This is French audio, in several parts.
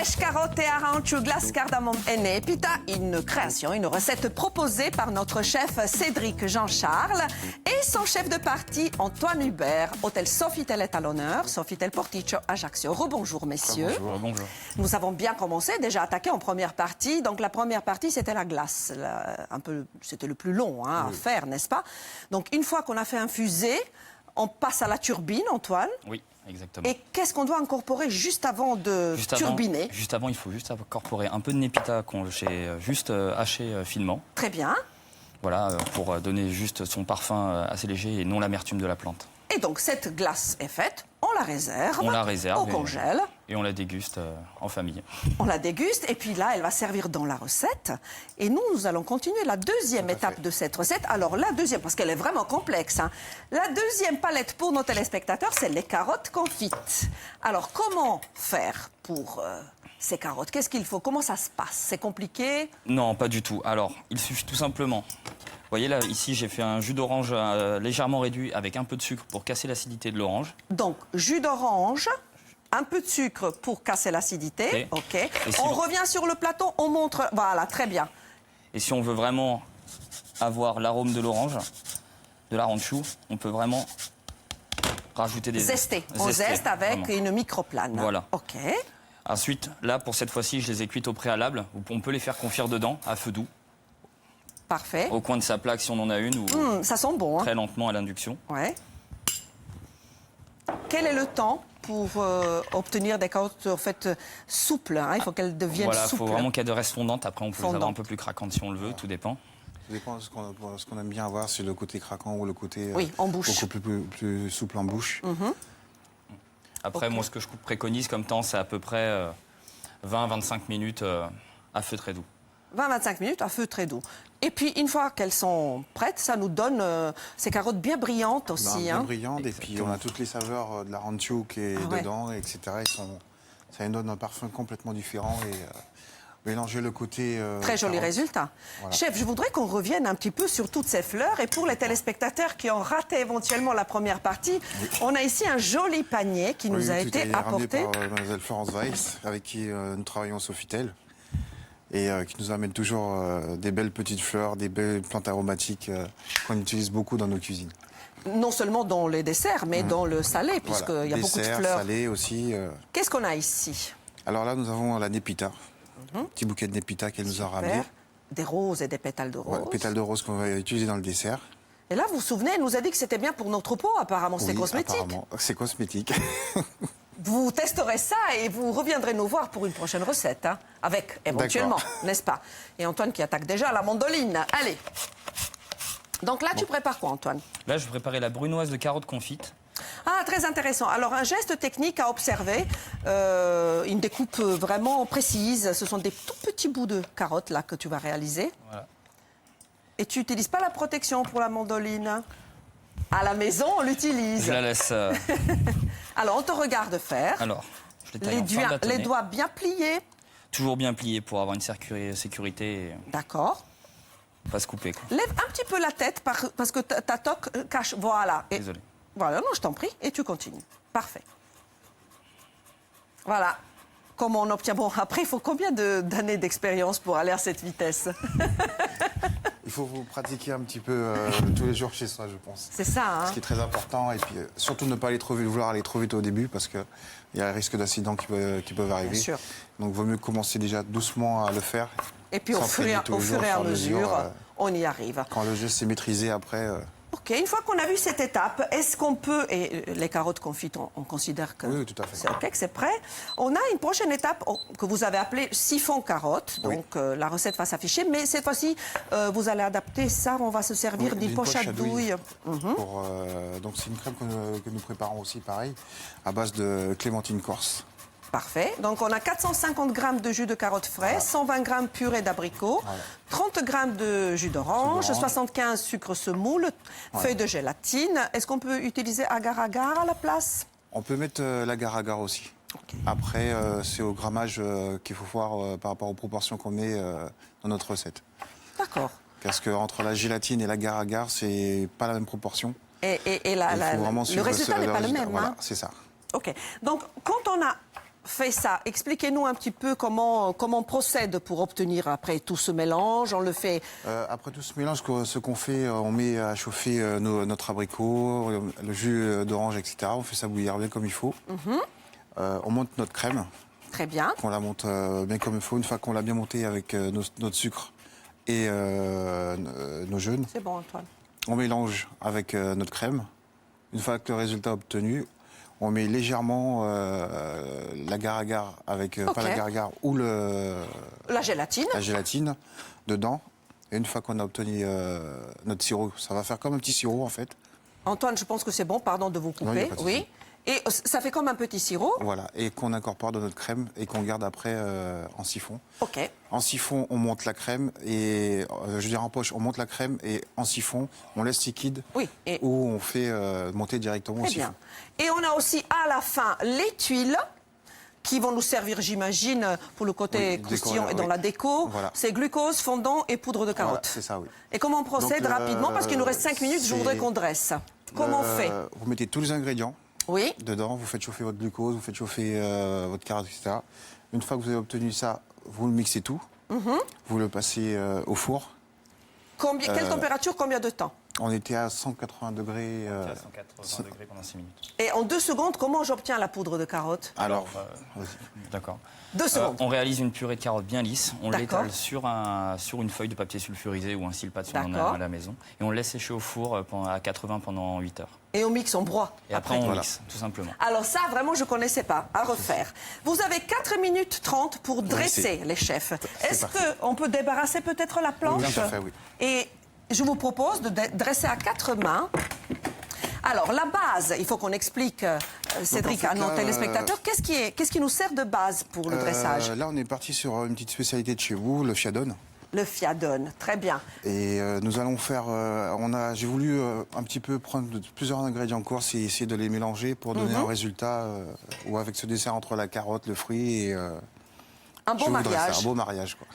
Pêche, carotte et aranchu, glace, cardamome et népita, une création, une recette proposée par notre chef Cédric Jean-Charles et son chef de partie Antoine Hubert. Hôtel Sofitel est à l'honneur, Sofitel Porticcio Ajaccio. Rebonjour messieurs. Bonjour. Bonjour. Nous avons bien commencé, déjà attaqué en première partie. Donc la première partie c'était la glace, c'était le plus long à faire, n'est-ce pas? Donc une fois qu'on a fait infuser, on passe à la turbine, Antoine. Oui. Exactement. Et qu'est-ce qu'on doit incorporer juste avant de turbiner? Juste avant, il faut juste incorporer un peu de népita qu'on j'ai juste haché finement. Très bien. Voilà, pour donner juste son parfum assez léger et non l'amertume de la plante. Et donc cette glace est faite, on la réserve. On la réserve. On congèle. Et on la déguste en famille. On la déguste et puis là, elle va servir dans la recette. Et nous allons continuer la deuxième étape de cette recette. Alors la deuxième, parce qu'elle est vraiment complexe, hein. La deuxième palette pour nos téléspectateurs, c'est les carottes confites. Alors comment faire pour ces carottes? Qu'est-ce qu'il faut? Comment ça se passe? C'est compliqué? Non, pas du tout. Alors, il suffit tout simplement... Vous voyez là, ici, j'ai fait un jus d'orange légèrement réduit avec un peu de sucre pour casser l'acidité de l'orange. Donc, jus d'orange, un peu de sucre pour casser l'acidité. OK. On revient sur le plateau, on montre... Voilà, très bien. Et si on veut vraiment avoir l'arôme de l'orange, de l'aranchu, on peut vraiment rajouter des... Zester. On zeste avec vraiment. Une microplane. Voilà. OK. Ensuite, là, pour cette fois-ci, je les ai cuites au préalable. On peut les faire confire dedans, à feu doux. Parfait. Au coin de sa plaque, si on en a une, ou ça sent bon. Très lentement à l'induction. Ouais. Quel est le temps pour obtenir des carottes en fait souples, hein? Il faut qu'elles deviennent souples. Il faut vraiment qu'elles restent fondantes. Après, on peut les avoir un peu plus craquantes si on le veut, tout dépend. Ça dépend de ce qu'on aime bien avoir, c'est le côté craquant ou le côté en bouche. beaucoup plus souple en bouche. Après, moi, ce que je préconise comme temps, c'est à peu près 20-25 minutes à feu très doux. 20-25 minutes à feu très doux. Et puis, une fois qu'elles sont prêtes, ça nous donne ces carottes bien brillantes aussi. Bien brillantes, et puis on a toutes les saveurs de la ranchu qui est dedans, etc. Ça nous donne un parfum complètement différent et mélanger le côté... Très joli carotte. résultat. Voilà. Chef, je voudrais qu'on revienne un petit peu sur toutes ces fleurs. Et pour les téléspectateurs qui ont raté éventuellement la première partie, on a ici un joli panier qui nous a été apporté. Par Mademoiselle Florence Weiss, avec qui nous travaillons au Sofitel. Et qui nous amène toujours des belles petites fleurs, des belles plantes aromatiques qu'on utilise beaucoup dans nos cuisines. Non seulement dans les desserts, mais dans le salé, puisqu'il y a beaucoup de fleurs. Salé aussi. Qu'est-ce qu'on a ici? Alors là, nous avons la népita, un petit bouquet de népita qu'elle nous a ramené. Des roses et des pétales de rose. Pétales de rose qu'on va utiliser dans le dessert. Et là, vous vous souvenez, elle nous a dit que c'était bien pour notre peau, apparemment, c'est cosmétique. Apparemment, c'est cosmétique. Vous testerez ça et vous reviendrez nous voir pour une prochaine recette, hein, avec éventuellement, n'est-ce pas? Et Antoine qui attaque déjà la mandoline. Allez. Donc là, tu prépares quoi, Antoine? Là, je vais préparer la brunoise de carottes confites. Ah, très intéressant. Alors, un geste technique à observer, une découpe vraiment précise. Ce sont des tout petits bouts de carottes, là, que tu vas réaliser. Voilà. Et tu n'utilises pas la protection pour la mandoline? À la maison, on l'utilise. Je la laisse... Alors, on te regarde faire. Alors, je les taille en fin bâtonnet. Les doigts bien pliés. Toujours bien pliés pour avoir une sécurité et D'accord. pas se couper, quoi. Lève un petit peu la tête parce que ta toque cache. Voilà. Et, Désolé. voilà, non, je t'en prie. Et tu continues. Parfait. Voilà. Comment on obtient... Bon, après, il faut combien d'années d'expérience pour aller à cette vitesse? Il faut vous pratiquer un petit peu tous les jours chez soi, je pense. C'est ça, hein? Ce qui est très important. Et puis, surtout ne pas aller trop vite, vouloir aller trop vite au début, parce qu'il y a un risque d'accident qui peuvent arriver. Bien sûr. Donc, il vaut mieux commencer déjà doucement à le faire. Et puis, au fur et à mesure, on y arrive. Quand le geste est maîtrisé, après... OK, une fois qu'on a vu cette étape, est-ce qu'on peut... Et les carottes confites, on considère que oui, tout à fait. c'est OK, que c'est prêt. On a une prochaine étape que vous avez appelée siphon carotte. Donc, la recette va s'afficher. Mais cette fois-ci, vous allez adapter ça. On va se servir d'une poche à douille. Donc, c'est une crème que nous préparons aussi, pareil, à base de clémentine corse. Parfait. Donc, on a 450 g de jus de carotte frais, 120 g purée d'abricot, 30 g de jus d'orange, 75 sucre semoule, feuilles de gélatine. Est-ce qu'on peut utiliser agar-agar à la place? On peut mettre l'agar-agar aussi. Après, c'est au grammage qu'il faut voir par rapport aux proportions qu'on met dans notre recette. D'accord. Parce qu'entre la gélatine et l'agar-agar, c'est pas la même proportion. Et le résultat n'est pas le même. Voilà, hein? c'est ça. OK. Donc, quand on a fait ça, expliquez-nous un petit peu comment on procède pour obtenir après tout ce mélange. On le fait. Après tout ce mélange, ce qu'on fait, on met à chauffer notre abricot, le jus d'orange, etc. On fait ça bouillir bien comme il faut. On monte notre crème. Très bien. On la monte bien comme il faut. Une fois qu'on l'a bien montée avec notre sucre et nos jaunes, C'est bon, Antoine. on mélange avec notre crème. Une fois que le résultat est obtenu, on met légèrement l'agar-agar avec, pas l'agar-agar, ou La gélatine. la gélatine dedans. Et une fois qu'on a obtenu notre sirop, ça va faire comme un petit sirop en fait. Antoine, je pense que c'est bon, pardon de vous Non, il y a couper. pas de Oui. souci. Et ça fait comme un petit sirop. Voilà, et qu'on incorpore dans notre crème et qu'on garde après en siphon. OK. En siphon, on monte la crème et, je veux dire en poche, on monte la crème et en siphon, on laisse liquide Oui, et- ou on fait monter directement au Très siphon. bien. Et on a aussi à la fin les tuiles qui vont nous servir, j'imagine, pour le côté Oui, croustillant et dans oui. la déco. Voilà. C'est glucose, fondant et poudre de carotte. Voilà, c'est ça, oui. Et comment on procède Donc, rapidement parce qu'il nous reste 5 minutes, je c'est- voudrais qu'on dresse. Comment on fait? Vous mettez tous les ingrédients Oui. dedans, vous faites chauffer votre glucose, vous faites chauffer votre carotte, etc. Une fois que vous avez obtenu ça, vous le mixez tout, vous le passez au four. Quelle température, combien de temps? On était à 180 degrés. À 180 degrés pendant 6 minutes. Et en 2 secondes, comment j'obtiens la poudre de carotte? Alors, D'accord. 2 secondes. On réalise une purée de carottes bien lisse. On D'accord. l'étale sur une feuille de papier sulfurisé ou un silpat si on en a D'accord. à la maison. Et on le laisse sécher au four à 80 pendant 8 heures. Et on mixe, on broie. Et après, on Voilà. mixe, tout simplement. Alors ça, vraiment, je ne connaissais pas. À refaire. Vous avez 4 minutes 30 pour dresser les chefs. Est-ce parfait. qu'on peut débarrasser peut-être la planche? Oui, tout à fait, oui. Et je vous propose de dresser à 4 mains. Alors, la base, il faut qu'on explique, Cédric, fait, à nos là, téléspectateurs, qu'est-ce qui nous sert de base pour le dressage? Là, on est parti sur une petite spécialité de chez vous, le fiadone. Le fiadone, très bien. Et nous allons faire. J'ai voulu un petit peu prendre plusieurs ingrédients en course et essayer de les mélanger pour donner un résultat ou avec ce dessert entre la carotte, le fruit et. Un bon je voudrais mariage. faire un beau mariage, quoi.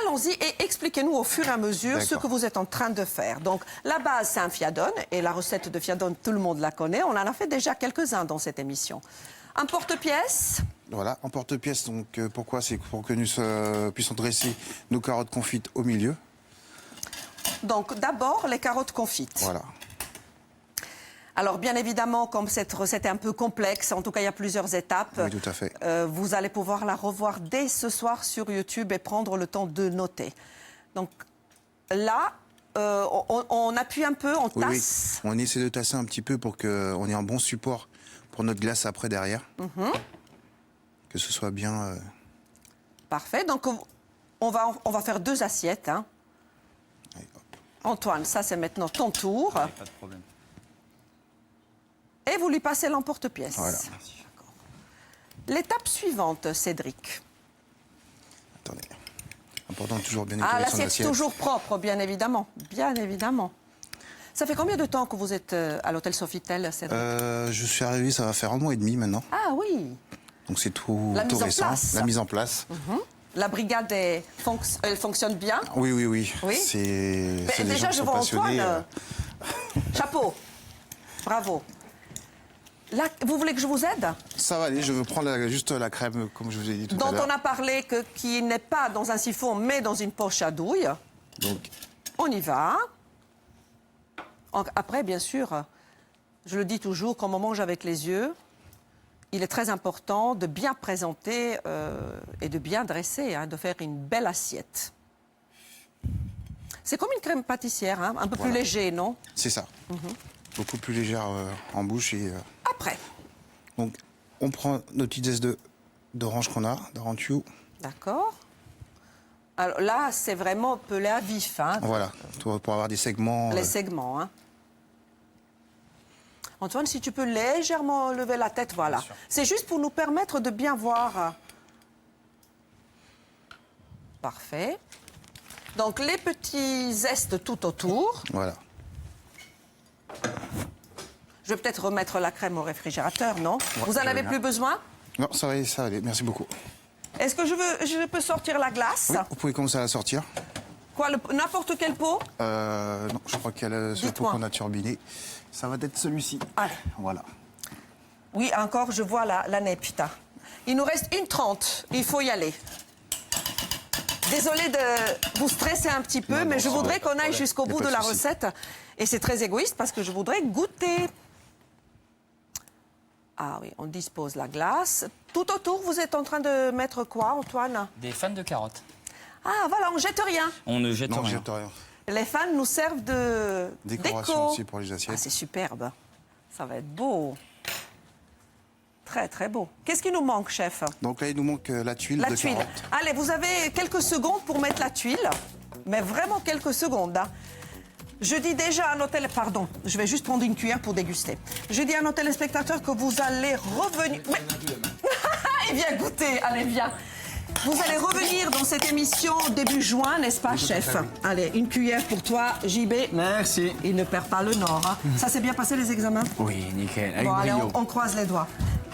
Allons-y et expliquez-nous au fur et à mesure ce D'accord. que vous êtes en train de faire. Donc, la base, c'est un fiadone. Et la recette de fiadone, tout le monde la connaît. On en a fait déjà quelques-uns dans cette émission. Un porte-pièce. Voilà, en porte-pièce. Donc, pourquoi? C'est pour que nous puissions dresser nos carottes confites au milieu. Donc, d'abord, les carottes confites. Voilà. Alors, bien évidemment, comme cette recette est un peu complexe, en tout cas, il y a plusieurs étapes. Oui, tout à fait. Vous allez pouvoir la revoir dès ce soir sur YouTube et prendre le temps de noter. Donc, là, on appuie un peu, on Oui, oui. tasse. On essaie de tasser un petit peu pour qu'on ait un bon support pour notre glace après derrière. Que ce soit bien. Parfait. Donc, on va faire 2 assiettes. Hein. Allez, hop. Antoine, ça, c'est maintenant ton tour. Pas de problème. Et vous lui passez l'emporte-pièce. Voilà. L'étape suivante, Cédric. Attendez. Important de toujours bien Ah, nettoyer son l'assiette assiette. toujours propre, bien évidemment. Bien évidemment. Ça fait combien de temps que vous êtes à l'hôtel Sofitel, Cédric? Je suis arrivé, ça va faire 1 mois et demi maintenant. Ah oui. Donc c'est tout, La tout mise en récent. place. La mise en place. La brigade elle fonctionne bien. Oui, oui, oui. Oui. C'est Mais des déjà, gens qui je sont vois passionnés. Antoine. Chapeau. Bravo. Là, vous voulez que je vous aide? Ça va aller, je veux prendre juste la crème, comme je vous ai dit tout Dont à l'heure. on a parlé qui n'est pas dans un siphon, mais dans une poche à douille. Donc, On y va. Après, bien sûr, je le dis toujours, quand on mange avec les yeux, il est très important de bien présenter et de bien dresser, hein, de faire une belle assiette. C'est comme une crème pâtissière, hein, un peu plus Voilà. léger, non? c'est ça. Beaucoup plus légère en bouche. Et, Après, donc, on prend nos petites zestes d'orange qu'on a, d'orange. d'accord. Alors là, c'est vraiment pelé à vif, hein, Voilà, pour avoir des segments. les segments. Hein. Antoine, si tu peux légèrement lever la tête, voilà. C'est juste pour nous permettre de bien voir. Parfait. Donc, les petits zestes tout autour. Voilà. Je vais peut-être remettre la crème au réfrigérateur, non? Vous en je avez veux plus bien. besoin? Non, ça va aller, merci beaucoup. Est-ce que je peux sortir la glace? Oui, vous pouvez commencer à la sortir. Quoi, n'importe quel pot? Non, je crois qu'il y a ce pot Dites-moi. qu'on a turbiné. Ça va être celui-ci. Allez. Voilà. Oui, encore, je vois la nepta. Il nous reste 1h30. Il faut y aller. Désolée de vous stresser un petit peu, mais je voudrais qu'on aille jusqu'au bout de la recette. Et c'est très égoïste parce que je voudrais goûter. Ah oui, on dispose la glace. Tout autour, vous êtes en train de mettre quoi, Antoine? Des fans de carottes. Ah voilà, on jette rien. On ne jette Non, rien. jette rien. Les fans nous servent de Décoration déco. aussi pour les assiettes. Ah, c'est superbe. Ça va être beau. Très, très beau. Qu'est-ce qui nous manque, chef? Donc là, il nous manque la tuile La de tuile. carotte. Allez, vous avez quelques secondes pour mettre la tuile. Mais vraiment quelques secondes. Hein. Je dis déjà à nos Pardon, je vais juste prendre une cuillère pour déguster. Je dis à nos téléspectateurs que vous allez revenir... Mais... Il vient goûter. Allez, viens. Vous allez revenir dans cette émission début juin, n'est-ce pas, chef? Allez, une cuillère pour toi, JB. Merci. Il ne perd pas le nord. Hein. Ça s'est bien passé, les examens? Oui, nickel. Avec Bon, allez, brio. on croise les doigts.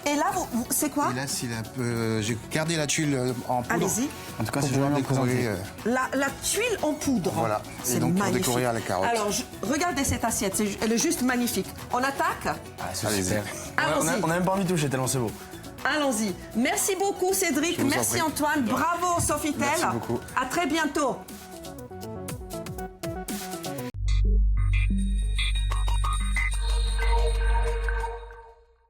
Et là, c'est quoi? Et là, j'ai gardé la tuile en poudre. Allez-y. En tout cas, Pour c'est pouvoir jamais décorer. présenté. La tuile en poudre. Voilà. C'est Et donc, pour magnifique. décorer à la carotte. Alors, regardez cette assiette. Elle est juste magnifique. On attaque? Ah, c'est Allez-y. super. Allons-y. On a même pas envie de toucher tellement c'est beau. Allons-y. Merci beaucoup, Cédric. Je vous en Merci, prie. Antoine. Bravo, Sofitel. Merci beaucoup. À très bientôt.